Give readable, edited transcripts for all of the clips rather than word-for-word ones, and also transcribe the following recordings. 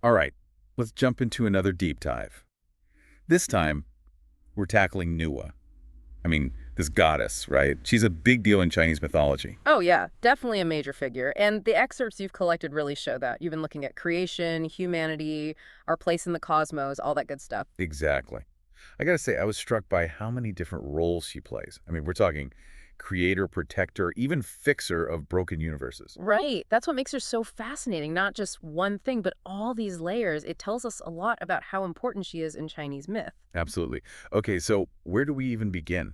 All right, let's jump into another deep dive. This time, we're tackling Nüwa. I mean, this goddess, right? She's a big deal in Chinese mythology. Oh, yeah, definitely a major figure. And the excerpts you've collected really show that. You've been looking at creation, humanity, our place in the cosmos, all that good stuff. Exactly. I gotta say, I was struck by how many different roles she plays. I mean, we're talking creator, protector, even fixer of broken universes. Right. That's what makes her so fascinating. Not just one thing, but all these layers. It tells us a lot about how important she is in Chinese myth. Absolutely. Okay, so where do we even begin?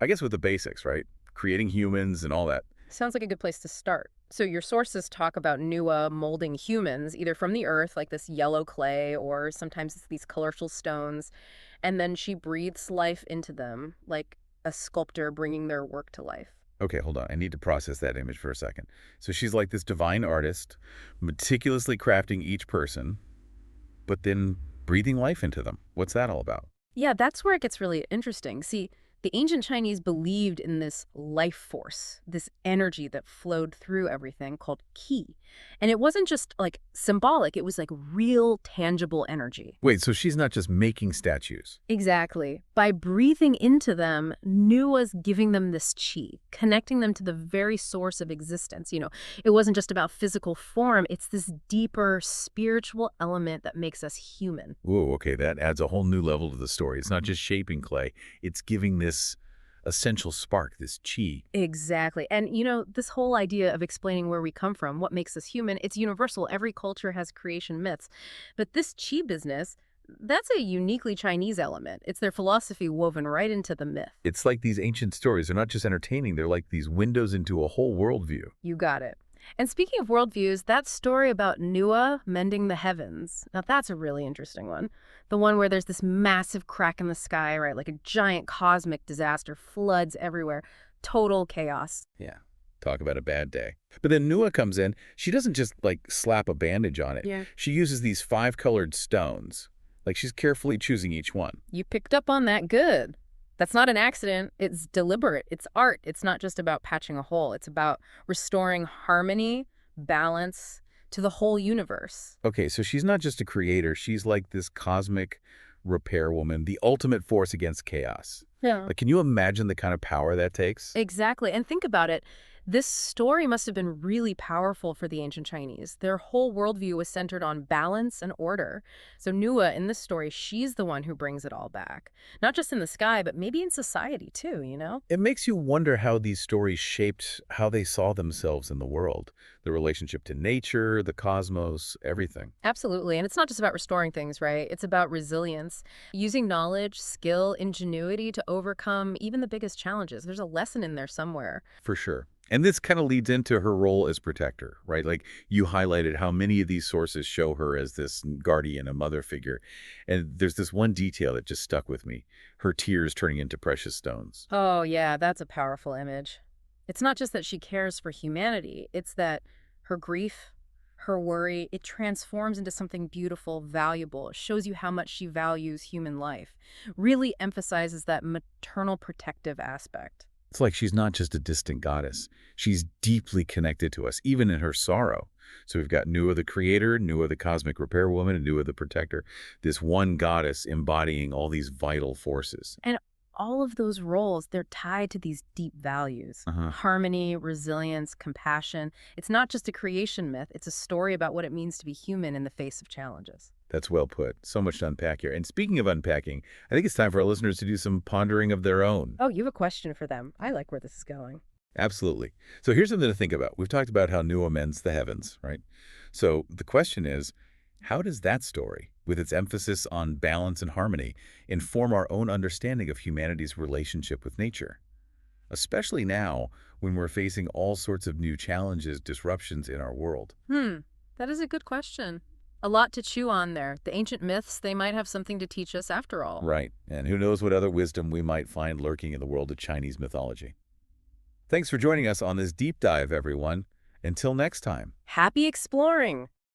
I guess with the basics, right? Creating humans and all that. Sounds like a good place to start. So your sources talk about Nüwa molding humans, either from the earth, like this yellow clay, or sometimes it's these colorful stones, and then she breathes life into them, like a sculptor bringing their work to life. Okay, hold on. I need to process that image for a second. So she's like this divine artist, meticulously crafting each person, but then breathing life into them. What's that all about? Yeah, that's where it gets really interesting. See, the ancient Chinese believed in this life force, this energy that flowed through everything called qi. And it wasn't just like symbolic, it was like real, tangible energy. Wait, so she's not just making statues. Exactly. By breathing into them, Nu was giving them this chi, connecting them to the very source of existence. It wasn't just about physical form, it's this deeper spiritual element that makes us human. Whoa, okay, that adds a whole new level to the story. It's not just shaping clay, it's giving this essential spark, this chi. Exactly. And this whole idea of explaining where we come from, what makes us human, it's universal. Every culture has creation myths. But this chi business, that's a uniquely Chinese element. It's their philosophy woven right into the myth. It's like these ancient stories. They're not just entertaining, they're like these windows into a whole worldview. You got it. And speaking of worldviews, that story about Nüwa mending the heavens, now that's a really interesting one. The one where there's this massive crack in the sky, right? Like a giant cosmic disaster, floods everywhere, total chaos. Yeah. Talk about a bad day. But then Nua comes in. She doesn't just like slap a bandage on it. Yeah. She uses these five-colored stones. Like she's carefully choosing each one. You picked up on that good. That's not an accident. It's deliberate. It's art. It's not just about patching a hole. It's about restoring harmony, balance to the whole universe. Okay, so she's not just a creator. She's like this cosmic repair woman, the ultimate force against chaos. Yeah. Like, can you imagine the kind of power that takes? Exactly. And think about it. This story must have been really powerful for the ancient Chinese. Their whole worldview was centered on balance and order. So Nua, in this story, she's the one who brings it all back. Not just in the sky, but maybe in society too? It makes you wonder how these stories shaped how they saw themselves in the world, the relationship to nature, the cosmos, everything. Absolutely. And it's not just about restoring things, right? It's about resilience, using knowledge, skill, ingenuity to overcome even the biggest challenges. There's a lesson in there somewhere. For sure. And this kind of leads into her role as protector, right? Like you highlighted how many of these sources show her as this guardian, a mother figure. And there's this one detail that just stuck with me, her tears turning into precious stones. Oh, yeah, that's a powerful image. It's not just that she cares for humanity, it's that her grief, her worry, it transforms into something beautiful, valuable. It shows you how much she values human life. Really emphasizes that maternal protective aspect. It's like she's not just a distant goddess. She's deeply connected to us, even in her sorrow. So we've got Nua the creator, Nua the cosmic repair woman, and Nua the protector. This one goddess embodying all these vital forces. And all of those roles, they're tied to these deep values. Uh-huh. Harmony, resilience, compassion. It's not just a creation myth, it's a story about what it means to be human in the face of challenges. That's well put. So much to unpack here. And speaking of unpacking, I think it's time for our listeners to do some pondering of their own. Oh, you have a question for them. I like where this is going. Absolutely. So here's something to think about. We've talked about how Nua mends the heavens, right? So the question is, how does that story, with its emphasis on balance and harmony, inform our own understanding of humanity's relationship with nature? Especially now, when we're facing all sorts of new challenges, disruptions in our world. That is a good question. A lot to chew on there. The ancient myths, they might have something to teach us after all. Right. And who knows what other wisdom we might find lurking in the world of Chinese mythology. Thanks for joining us on this deep dive, everyone. Until next time. Happy exploring!